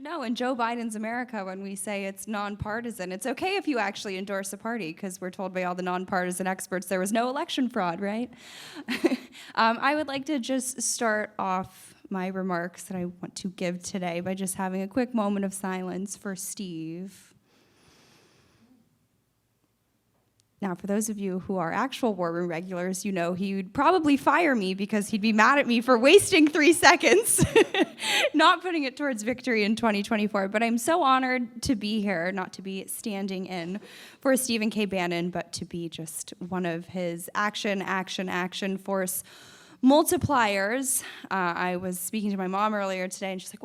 No, in Joe Biden's America, when we say it's nonpartisan, it's okay if you actually endorse a party, because we're told by all the nonpartisan experts there was no election fraud, right? I would like to just start off my remarks that I want to give today by just having a quick moment of silence for Steve. Now, for those of you who are actual War Room regulars, you know he would probably fire me because he'd be mad at me for wasting 3 seconds, not putting it towards victory in 2024. But I'm so honored to be here, not to be standing in for Stephen K. Bannon, but to be just one of his action force multipliers. I was speaking to my mom earlier today, and she's like,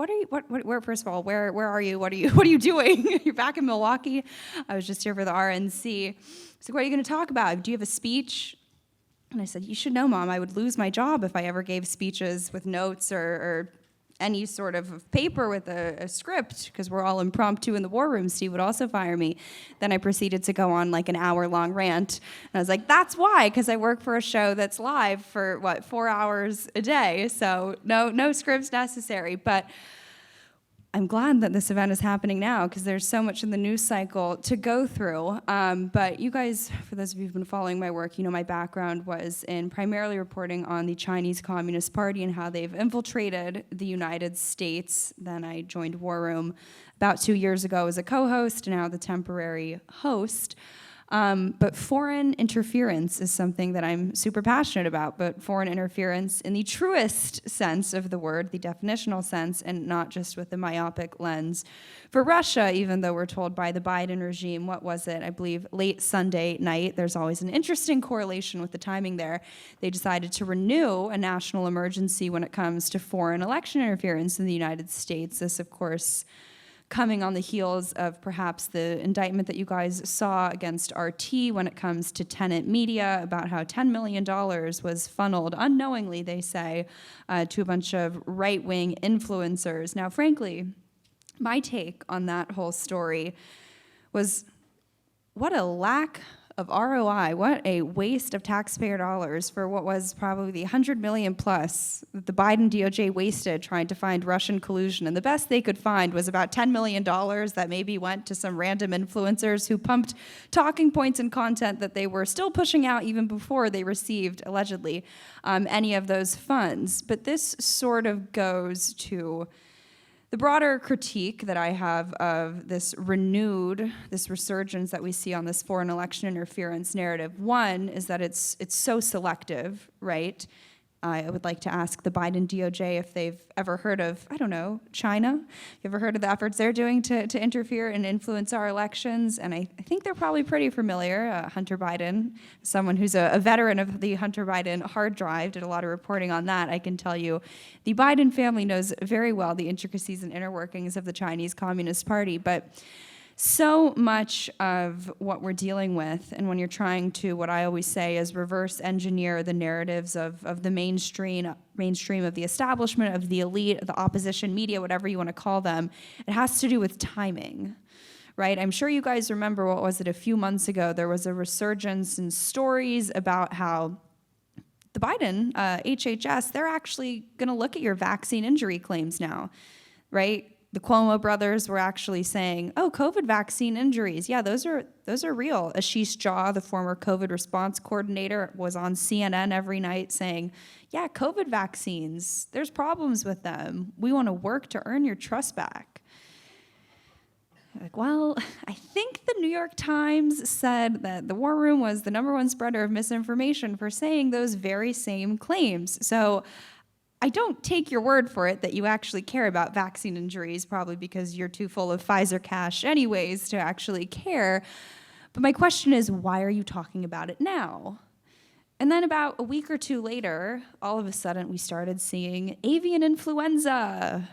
where, first of all, where are you? What are you doing? You're back in Milwaukee? I was just here for the RNC. So what are you going to talk about? Do you have a speech? And I said, you should know, Mom, I would lose my job if I ever gave speeches with notes or any sort of paper with a script, because we're all impromptu in the war room. Steve would also fire me. Then I proceeded to go on like an hour-long rant. And I was like, that's why, because I work for a show that's live for, 4 hours a day. So no scripts necessary. But I'm glad that this event is happening now, because there's so much in the news cycle to go through. But you guys, for those of you who've been following my work, you know my background was in primarily reporting on the Chinese Communist Party and how they've infiltrated the United States. Then I joined War Room about 2 years ago as a co-host, now the temporary host. But foreign interference is something that I'm super passionate about, but foreign interference in the truest sense of the word, the definitional sense, and not just with the myopic lens. For Russia, even though we're told by the Biden regime, what was it, I believe late Sunday night, there's always an interesting correlation with the timing there, they decided to renew a national emergency when it comes to foreign election interference in the United States. This, of course, coming on the heels of perhaps the indictment that you guys saw against RT when it comes to Tenet Media about how $10 million was funneled unknowingly, they say, to a bunch of right-wing influencers. Now, frankly, my take on that whole story was, what a lack of ROI, what a waste of taxpayer dollars for what was probably the $100 million plus that the Biden DOJ wasted trying to find Russian collusion. And the best they could find was about $10 million that maybe went to some random influencers who pumped talking points and content that they were still pushing out even before they received, allegedly, any of those funds. But this sort of goes to the broader critique that I have of this resurgence that we see on this foreign election interference narrative. One is that it's so selective, right? I would like to ask the Biden DOJ if they've ever heard of, I don't know, China. You ever heard of the efforts they're doing to interfere and influence our elections? And I think they're probably pretty familiar. Hunter Biden, someone who's a veteran of the Hunter Biden hard drive, did a lot of reporting on that. I can tell you the Biden family knows very well the intricacies and inner workings of the Chinese Communist Party. But so much of what we're dealing with, and when you're trying to, what I always say is reverse engineer the narratives of the mainstream of the establishment, of the elite, the opposition media, whatever you want to call them, it has to do with timing, right? I'm sure you guys remember, what was it, a few months ago, there was a resurgence in stories about how the Biden, HHS, they're actually going to look at your vaccine injury claims now, right? The Cuomo brothers were actually saying, oh, COVID vaccine injuries, yeah, those are real. Ashish Jha, the former COVID response coordinator, was on CNN every night saying, yeah, COVID vaccines, there's problems with them. We want to work to earn your trust back. Like, well, I think the New York Times said that the War Room was the #1 spreader of misinformation for saying those very same claims. So I don't take your word for it that you actually care about vaccine injuries, probably because you're too full of Pfizer cash anyways to actually care. But my question is, why are you talking about it now? And then about a week or two later, all of a sudden we started seeing avian influenza.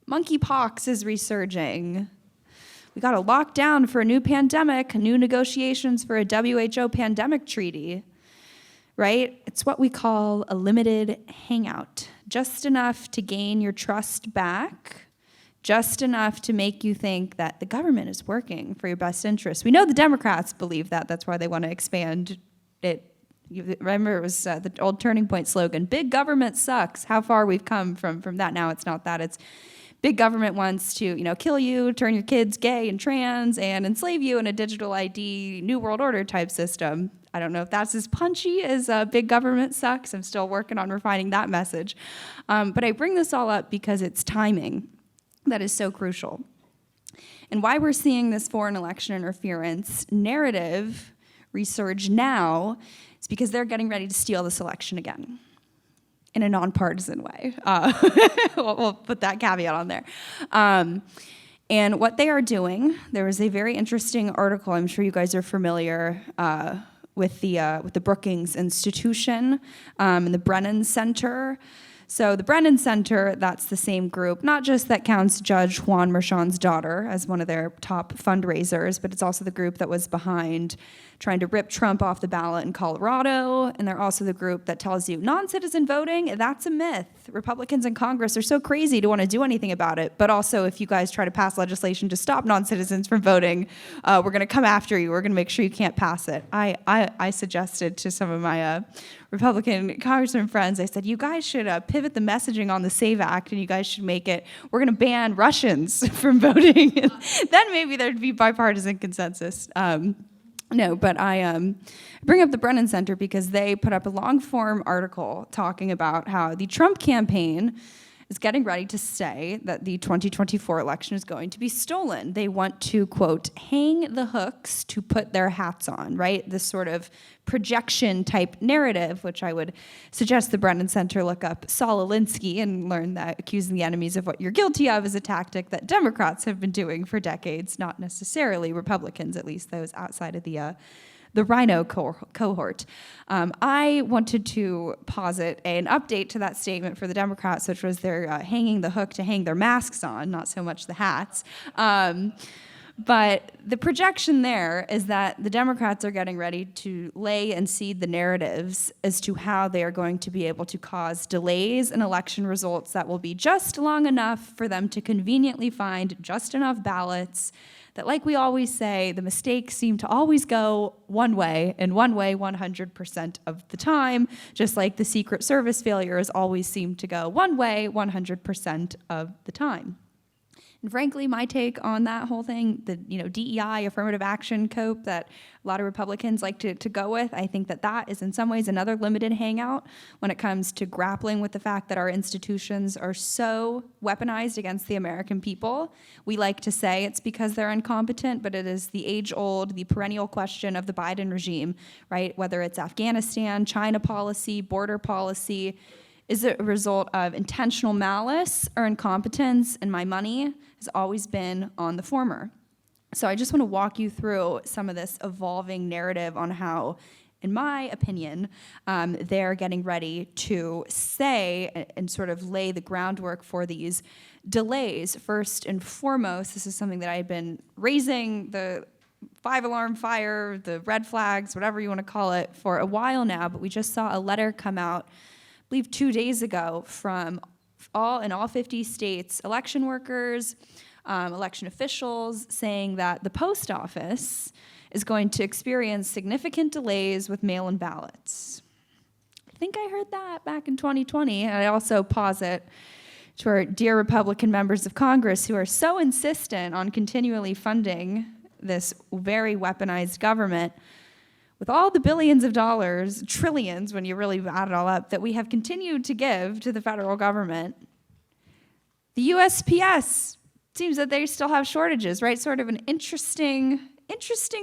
Monkeypox is resurging. We got a lockdown for a new pandemic, new negotiations for a WHO pandemic treaty. Right? It's what we call a limited hangout. Just enough to gain your trust back, just enough to make you think that the government is working for your best interest. We know the Democrats believe that. That's why they want to expand it. You remember, it was the old Turning Point slogan, big government sucks. How far we've come from that. Now it's not that. It's big government wants to, kill you, turn your kids gay and trans, and enslave you in a digital ID, New World Order type system. I don't know if that's as punchy as big government sucks. I'm still working on refining that message. But I bring this all up because it's timing that is so crucial. And why we're seeing this foreign election interference narrative resurge now is because they're getting ready to steal this election again in a nonpartisan way. We'll put that caveat on there. And what they are doing, there was a very interesting article, I'm sure you guys are familiar with the Brookings Institution and the Brennan Center. So the Brennan Center, that's the same group, not just that counts Judge Juan Merchan's daughter as one of their top fundraisers, but it's also the group that was behind trying to rip Trump off the ballot in Colorado, and they're also the group that tells you non-citizen voting, that's a myth. Republicans in Congress are so crazy to want to do anything about it, but also if you guys try to pass legislation to stop non-citizens from voting, we're going to come after you. We're going to make sure you can't pass it. I suggested to some of my Republican congressman friends, I said, you guys should pivot the messaging on the SAVE Act, and you guys should make it, we're going to ban Russians from voting. Then maybe there'd be bipartisan consensus. No, but I bring up the Brennan Center because they put up a long-form article talking about how the Trump campaign is getting ready to say that the 2024 election is going to be stolen. They want to, quote, hang the hooks to put their hats on, right? This sort of projection-type narrative, which I would suggest the Brennan Center look up Saul Alinsky and learn that accusing the enemies of what you're guilty of is a tactic that Democrats have been doing for decades, not necessarily Republicans, at least those outside of the Rhino cohort. I wanted to posit an update to that statement for the Democrats, which was they're hanging the hook to hang their masks on, not so much the hats. But the projection there is that the Democrats are getting ready to lay and seed the narratives as to how they are going to be able to cause delays in election results that will be just long enough for them to conveniently find just enough ballots that, like we always say, the mistakes seem to always go one way, and one way 100% of the time, just like the Secret Service failures always seem to go one way 100% of the time. And frankly, my take on that whole thing, the DEI, affirmative action cope that a lot of Republicans like to go with, I think that is in some ways another limited hangout when it comes to grappling with the fact that our institutions are so weaponized against the American people. We like to say it's because they're incompetent, but it is the age-old, the perennial question of the Biden regime, right? Whether it's Afghanistan, China policy, border policy, is it a result of intentional malice or incompetence? And my money has always been on the former. So I just want to walk you through some of this evolving narrative on how, in my opinion, they're getting ready to say and sort of lay the groundwork for these delays. First and foremost, this is something that I've been raising the 5-alarm fire, the red flags, whatever you want to call it, for a while now, but we just saw a letter come out, I believe 2 days ago, from all 50 states, election workers, election officials, saying that the post office is going to experience significant delays with mail-in ballots. I think I heard that back in 2020, and I also posit to our dear Republican members of Congress who are so insistent on continually funding this very weaponized government with all the billions of dollars, trillions when you really add it all up, that we have continued to give to the federal government. The USPS seems that they still have shortages, right? Sort of an interesting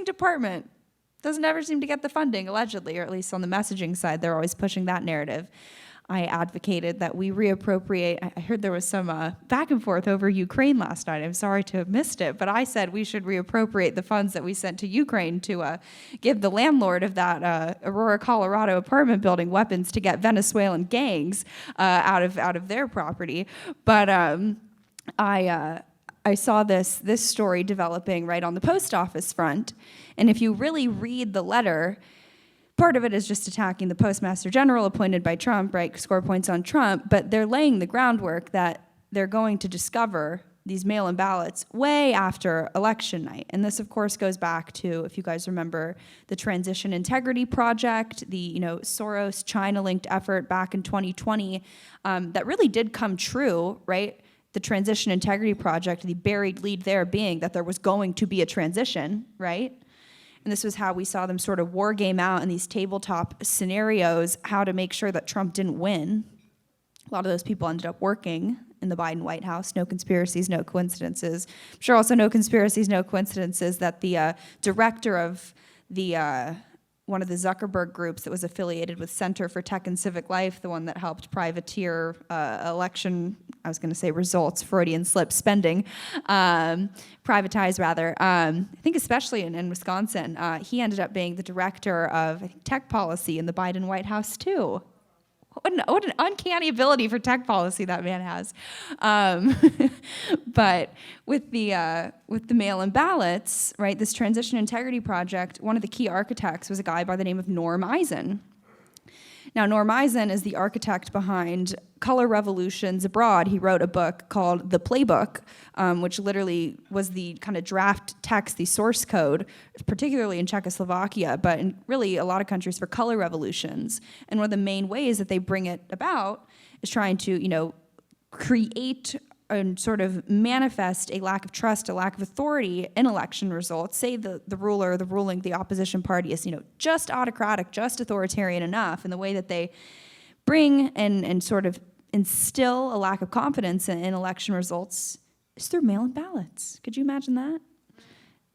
department. Doesn't ever seem to get the funding, allegedly, or at least on the messaging side, they're always pushing that narrative. I advocated that we reappropriate. I heard there was some back and forth over Ukraine last night. I'm sorry to have missed it, but I said we should reappropriate the funds that we sent to Ukraine to give the landlord of that Aurora, Colorado apartment building weapons to get Venezuelan gangs out of their property. But I saw this story developing right on the post office front, and if you really read the letter, part of it is just attacking the postmaster general appointed by Trump, right, score points on Trump, but they're laying the groundwork that they're going to discover these mail-in ballots way after election night. And this, of course, goes back to, if you guys remember, the Transition Integrity Project, the Soros China-linked effort back in 2020 that really did come true, right? the Transition Integrity Project, the buried lead there being that there was going to be a transition, right? And this was how we saw them sort of war game out in these tabletop scenarios, how to make sure that Trump didn't win. A lot of those people ended up working in the Biden White House. No conspiracies, no coincidences. I'm sure also no conspiracies, no coincidences that the director of the one of the Zuckerberg groups that was affiliated with Center for Tech and Civic Life, the one that helped privateer election, I was going to say results, Freudian slip, spending, privatize rather. I think especially in Wisconsin, he ended up being the director of, I think, tech policy in the Biden White House too. What an uncanny ability for tech policy that man has. But with the mail-in ballots, right, this Transition Integrity Project, one of the key architects was a guy by the name of Norm Eisen. Now, Norm Eisen is the architect behind color revolutions abroad. He wrote a book called The Playbook, which literally was the kind of draft text, the source code, particularly in Czechoslovakia, but in really a lot of countries for color revolutions. And one of the main ways that they bring it about is trying to, create and sort of manifest a lack of trust, a lack of authority in election results. Say the ruler, the opposition party is, just autocratic, just authoritarian enough in the way that they bring and sort of instill a lack of confidence in election results is through mail-in ballots. Could you imagine that?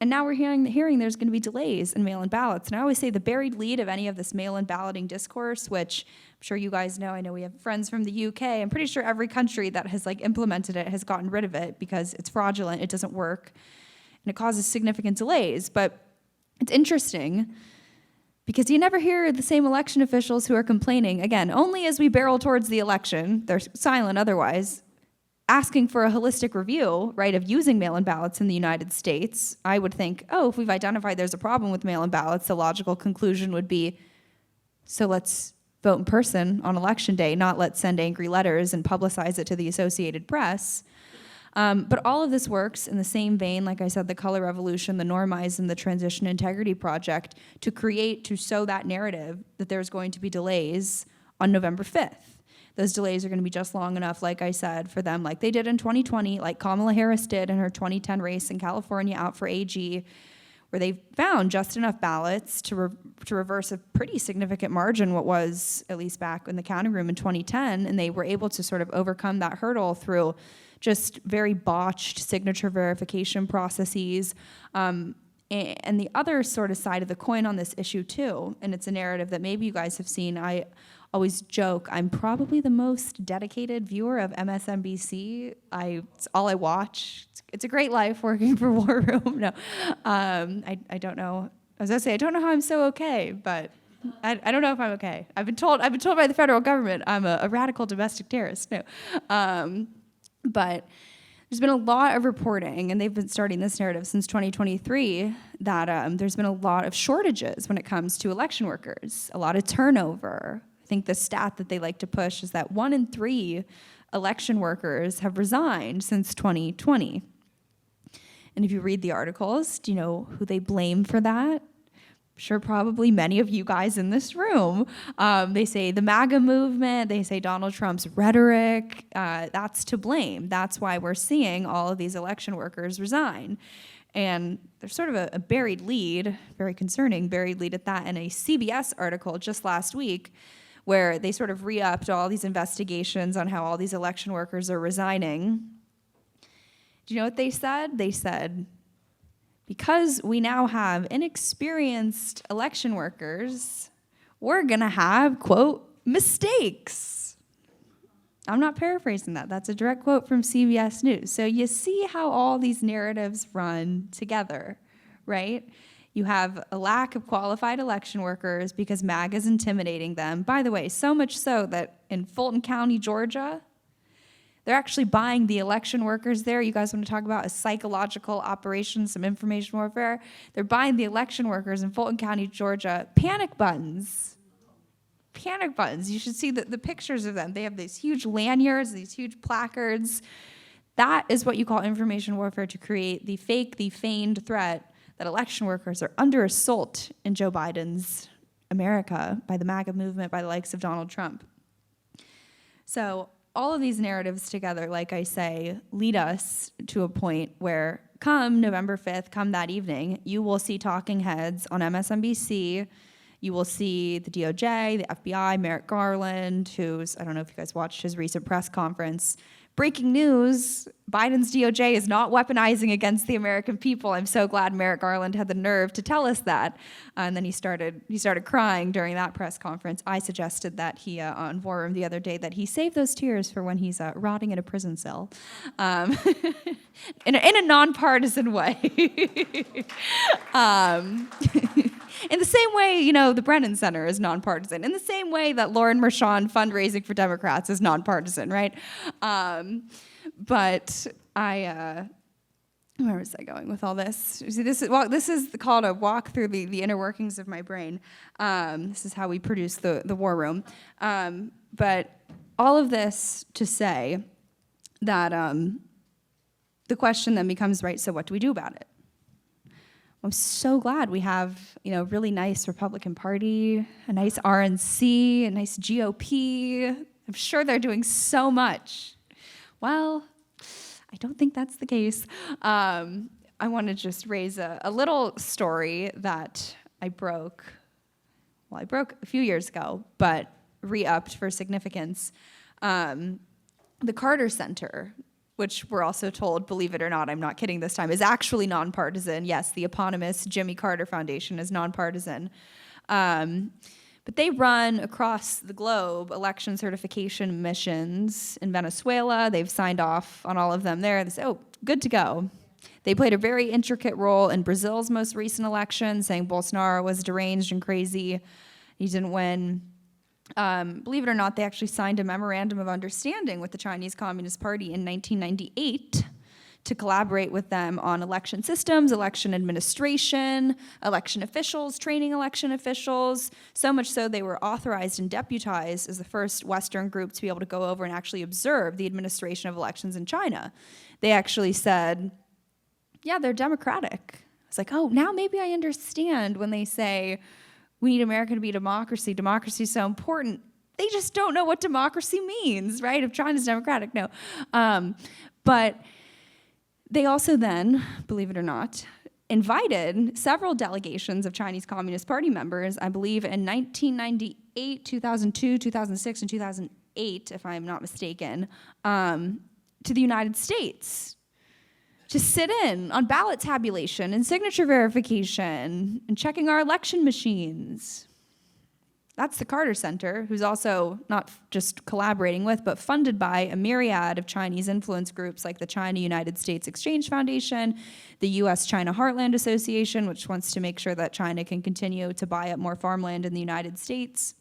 And now we're hearing there's going to be delays in mail-in ballots. And I always say the buried lead of any of this mail-in balloting discourse, which I'm sure you guys know. I know we have friends from the UK. I'm pretty sure every country that has implemented it has gotten rid of it because it's fraudulent, it doesn't work, and it causes significant delays. But it's interesting because you never hear the same election officials who are complaining, again, only as we barrel towards the election, they're silent otherwise, asking for a holistic review, right, of using mail-in ballots in the United States. I would think, if we've identified there's a problem with mail-in ballots, the logical conclusion would be, so let's vote in person on election day, not let's send angry letters and publicize it to the Associated Press. But all of this works in the same vein, like I said, the color revolution, the Norm Eisen, the Transition Integrity Project, to sow that narrative that there's going to be delays on November 5th. Those delays are going to be just long enough, like I said, for them, like they did in 2020, like Kamala Harris did in her 2010 race in California out for AG, where they found just enough ballots to reverse a pretty significant margin, what was, at least back in the counting room in 2010, and they were able to sort of overcome that hurdle through just very botched signature verification processes. And the other sort of side of the coin on this issue too, and it's a narrative that maybe you guys have seen, I always joke, I'm probably the most dedicated viewer of MSNBC. It's all I watch. It's a great life working for War Room. No, I don't know. I was gonna say I don't know how I'm so okay, but I don't know if I'm okay. I've been told by the federal government I'm a radical domestic terrorist. No, but there's been a lot of reporting, and they've been starting this narrative since 2023, that there's been a lot of shortages when it comes to election workers, a lot of turnover. I think the stat that they like to push is that 1 in 3 election workers have resigned since 2020. And if you read the articles, do you know who they blame for that? I'm sure probably many of you guys in this room. They say the MAGA movement, they say Donald Trump's rhetoric, that's to blame. That's why we're seeing all of these election workers resign. And there's sort of a buried lead, very concerning buried lead at that, in a CBS article just last week, where they sort of re-upped all these investigations on how all these election workers are resigning. Do you know what they said? They said, because we now have inexperienced election workers, we're gonna have, quote, mistakes. I'm not paraphrasing that. That's a direct quote from CBS News. So you see how all these narratives run together, right? You have a lack of qualified election workers because MAGA is intimidating them. By the way, so much so that in Fulton County, Georgia, they're actually buying the election workers there. You guys want to talk about a psychological operation, some information warfare? They're buying the election workers in Fulton County, Georgia, panic buttons. Panic buttons. You should see the pictures of them. They have these huge lanyards, these huge placards. That is what you call information warfare, to create the fake, the feigned threat that election workers are under assault in Joe Biden's America by the MAGA movement, by the likes of Donald Trump. So all of these narratives together, like I say, lead us to a point where come November 5th, come that evening, you will see talking heads on MSNBC. You will see the DOJ, the FBI, Merrick Garland, who's, I don't know if you guys watched his recent press conference. Breaking news, Biden's DOJ is not weaponizing against the American people. I'm so glad Merrick Garland had the nerve to tell us that. And then he started crying during that press conference. I suggested that he, on War Room the other day, that he save those tears for when he's rotting in a prison cell. In a nonpartisan way. In the same way, the Brennan Center is nonpartisan. In the same way that Lauren Mershon fundraising for Democrats is nonpartisan, right? But where was I going with all this? See, this is called a walk through the inner workings of my brain. This is how we produce the War Room. But all of this to say that the question then becomes, right, so what do we do about it? I'm so glad we have, a really nice Republican Party, a nice RNC, a nice GOP. I'm sure they're doing so much. Well, I don't think that's the case. I want to just raise a little story that I broke a few years ago, but re-upped for significance. The Carter Center, which we're also told, believe it or not, I'm not kidding this time, is actually nonpartisan. Yes, the eponymous Jimmy Carter Foundation is nonpartisan. But they run across the globe election certification missions in Venezuela. They've signed off on all of them there. They say, oh, good to go. They played a very intricate role in Brazil's most recent election, saying Bolsonaro was deranged and crazy. He didn't win. Believe it or not, they actually signed a memorandum of understanding with the Chinese Communist Party in 1998 to collaborate with them on election systems, election administration, election officials, training election officials, so much so they were authorized and deputized as the first Western group to be able to go over and actually observe the administration of elections in China. They actually said, yeah, they're democratic. It's like, oh, now maybe I understand when they say, we need America to be a democracy. Democracy is so important. They just don't know what democracy means, right? If China's democratic, no. But they also then, believe it or not, invited several delegations of Chinese Communist Party members, I believe in 1998, 2002, 2006, and 2008, if I'm not mistaken, to the United States to sit in on ballot tabulation and signature verification and checking our election machines. That's the Carter Center, who's also not just collaborating with, but funded by a myriad of Chinese influence groups like the China-United States Exchange Foundation, the U.S.-China Heartland Association, which wants to make sure that China can continue to buy up more farmland in the United States.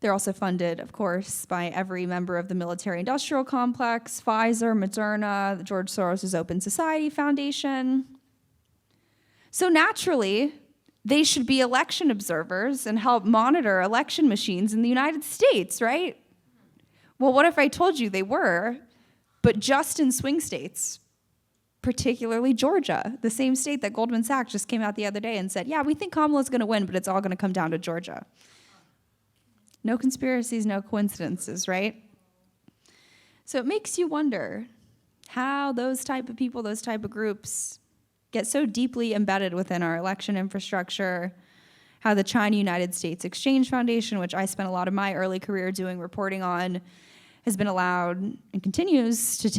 They're also funded, of course, by every member of the military-industrial complex, Pfizer, Moderna, the George Soros' Open Society Foundation. So naturally, they should be election observers and help monitor election machines in the United States, right? Well, what if I told you they were, but just in swing states, particularly Georgia, the same state that Goldman Sachs just came out the other day and said, yeah, we think Kamala's going to win, but it's all going to come down to Georgia. No conspiracies, no coincidences, right? So it makes you wonder how those type of people, those type of groups get so deeply embedded within our election infrastructure, how the China-United States Exchange Foundation, which I spent a lot of my early career doing reporting on, has been allowed and continues to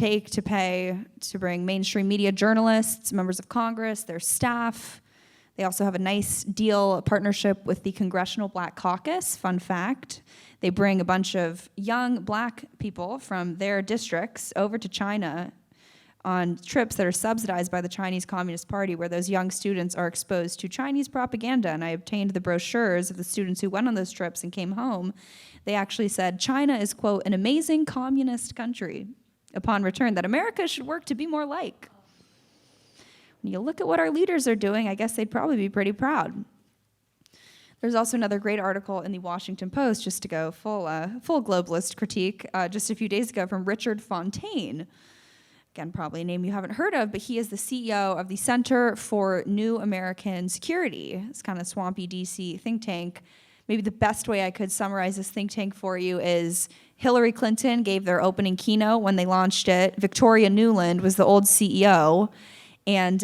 pay to bring mainstream media journalists, members of Congress, their staff. They also have a nice deal, a partnership with the Congressional Black Caucus, fun fact. They bring a bunch of young black people from their districts over to China on trips that are subsidized by the Chinese Communist Party, where those young students are exposed to Chinese propaganda. And I obtained the brochures of the students who went on those trips and came home. They actually said, China is, quote, an amazing communist country, upon return, that America should work to be more like. When you look at what our leaders are doing, I guess they'd probably be pretty proud. There's also another great article in the Washington Post, just to go full globalist critique, just a few days ago from Richard Fontaine. Again, probably a name you haven't heard of, but he is the CEO of the Center for New American Security. It's kind of swampy DC think tank, Maybe the best way I could summarize this think tank for you is Hillary Clinton gave their opening keynote when they launched it. Victoria Nuland was the old CEO, and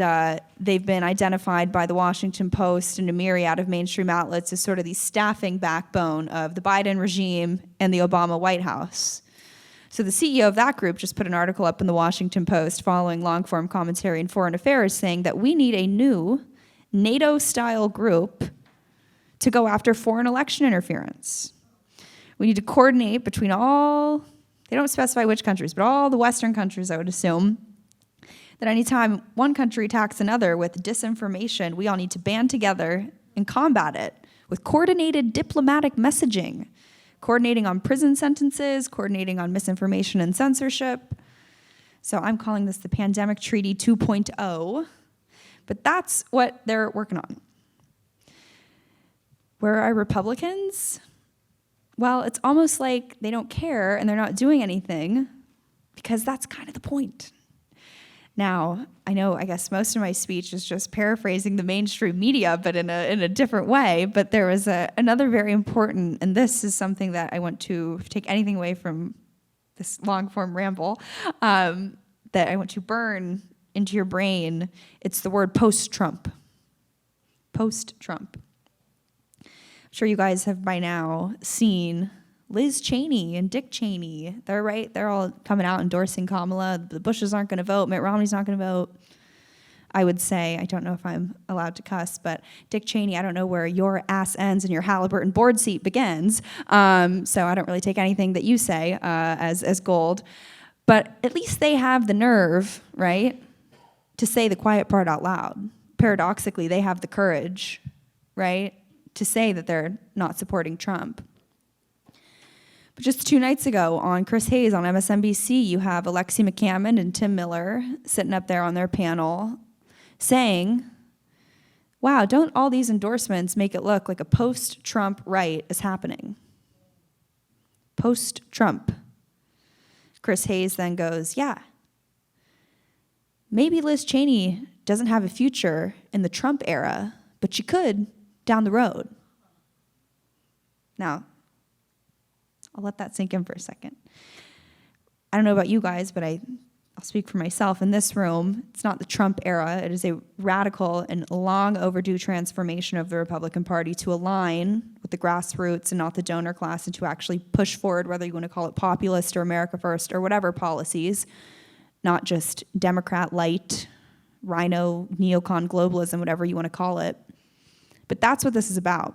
they've been identified by the Washington Post and a myriad of mainstream outlets as sort of the staffing backbone of the Biden regime and the Obama White House. So the CEO of that group just put an article up in the Washington Post following long-form commentary in Foreign Affairs saying that we need a new NATO-style group to go after foreign election interference. We need to coordinate between all, they don't specify which countries, but all the Western countries, I would assume, that anytime one country attacks another with disinformation, we all need to band together and combat it with coordinated diplomatic messaging, coordinating on prison sentences, coordinating on misinformation and censorship. So I'm calling this the Pandemic Treaty 2.0, but that's what they're working on. Where are Republicans? Well, it's almost like they don't care and they're not doing anything because that's kind of the point. Now, I guess most of my speech is just paraphrasing the mainstream media, but in a different way. But there was another very important, and this is something that I want to take anything away from this long-form ramble, that I want to burn into your brain. It's the word post-Trump. Post-Trump. I'm sure you guys have by now seen Liz Cheney and Dick Cheney. They're all coming out endorsing Kamala. The Bushes aren't going to vote. Mitt Romney's not going to vote. I would say, I don't know if I'm allowed to cuss, but Dick Cheney, I don't know where your ass ends and your Halliburton board seat begins. So I don't really take anything that you say as gold. But at least they have the nerve, right, to say the quiet part out loud. Paradoxically, they have the courage, right, to say that they're not supporting Trump. But just 2 nights ago on Chris Hayes on MSNBC, you have Alexi McCammon and Tim Miller sitting up there on their panel saying, wow, don't all these endorsements make it look like a post-Trump right is happening? Post-Trump. Chris Hayes then goes, yeah, maybe Liz Cheney doesn't have a future in the Trump era, but she could down the road. Now, I'll let that sink in for a second. I don't know about you guys, but I'll speak for myself. In this room, it's not the Trump era. It is a radical and long overdue transformation of the Republican Party to align with the grassroots and not the donor class, and to actually push forward, whether you want to call it populist or America First or whatever policies, not just Democrat light, rhino, neocon globalism, whatever you want to call it. But that's what this is about.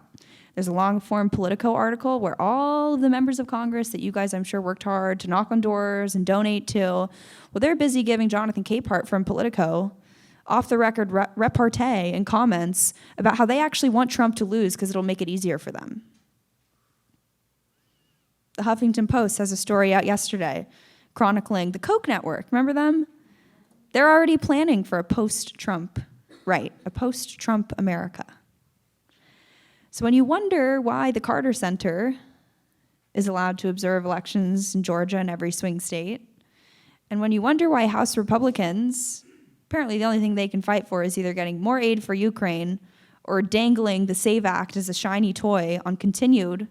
There's a long-form Politico article where all of the members of Congress that you guys, I'm sure, worked hard to knock on doors and donate to, well, they're busy giving Jonathan Capehart from Politico off-the-record repartee and comments about how they actually want Trump to lose because it'll make it easier for them. The Huffington Post has a story out yesterday chronicling the Koch network. Remember them? They're already planning for a post-Trump right, a post-Trump America. So when you wonder why the Carter Center is allowed to observe elections in Georgia and every swing state, and when you wonder why House Republicans, apparently the only thing they can fight for is either getting more aid for Ukraine or dangling the SAVE Act as a shiny toy on continued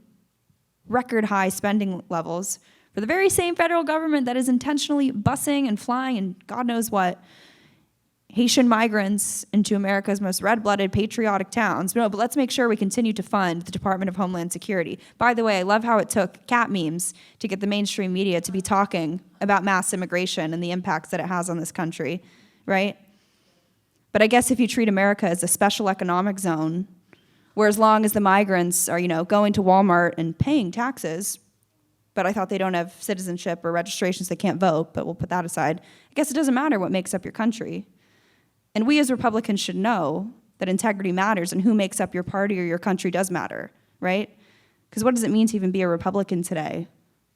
record-high spending levels for the very same federal government that is intentionally busing and flying and God knows what Haitian migrants into America's most red-blooded patriotic towns. No, but let's make sure we continue to fund the Department of Homeland Security. By the way, I love how it took cat memes to get the mainstream media to be talking about mass immigration and the impacts that it has on this country, right? But I guess if you treat America as a special economic zone, where as long as the migrants are, going to Walmart and paying taxes, but I thought they don't have citizenship or registrations, they can't vote, but we'll put that aside. I guess it doesn't matter what makes up your country. And we as Republicans should know that integrity matters and who makes up your party or your country does matter, right? Because what does it mean to even be a Republican today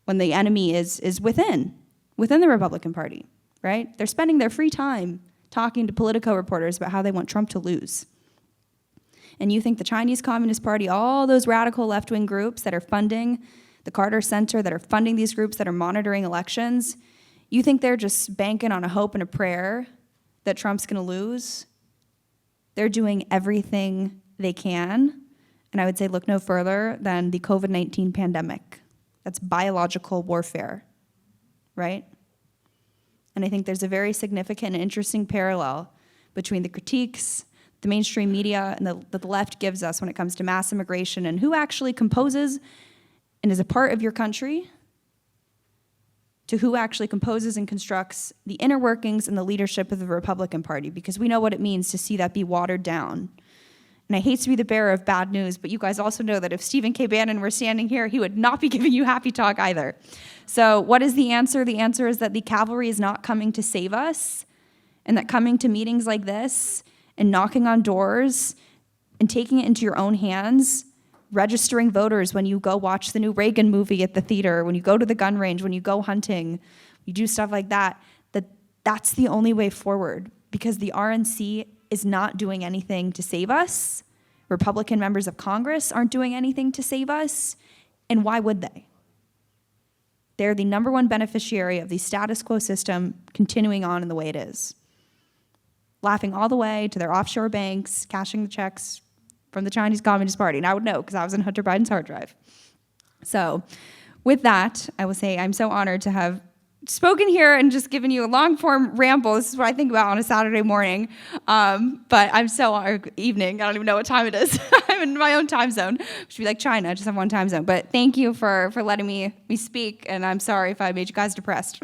when the enemy is within the Republican Party, right? They're spending their free time talking to Politico reporters about how they want Trump to lose. And you think the Chinese Communist Party, all those radical left-wing groups that are funding the Carter Center, that are funding these groups that are monitoring elections, you think they're just banking on a hope and a prayer that Trump's going to lose? They're doing everything they can And I would say look no further than the COVID-19 pandemic. That's biological warfare, right? And I think there's a very significant and interesting parallel between the critiques the mainstream media and that the left gives us when it comes to mass immigration and who actually composes and is a part of your country to who actually composes and constructs the inner workings and the leadership of the Republican Party, because we know what it means to see that be watered down. And I hate to be the bearer of bad news, but you guys also know that if Stephen K. Bannon were standing here, he would not be giving you happy talk either. So what is the answer? The answer is that the cavalry is not coming to save us, and that coming to meetings like this and knocking on doors and taking it into your own hands, registering voters when you go watch the new Reagan movie at the theater, when you go to the gun range, when you go hunting, you do stuff like that, that's the only way forward, because the RNC is not doing anything to save us. Republican members of Congress aren't doing anything to save us, and why would they? They're the number one beneficiary of the status quo system continuing on in the way it is. Laughing all the way to their offshore banks, cashing the checks from the Chinese Communist Party. And I would know because I was in Hunter Biden's hard drive. So with that, I will say I'm so honored to have spoken here and just given you a long-form ramble. This is what I think about on a Saturday morning. But I'm so honored. Evening. I don't even know what time it is. I'm in my own time zone. It should be like China. I just have one time zone. But thank you for letting me speak. And I'm sorry if I made you guys depressed.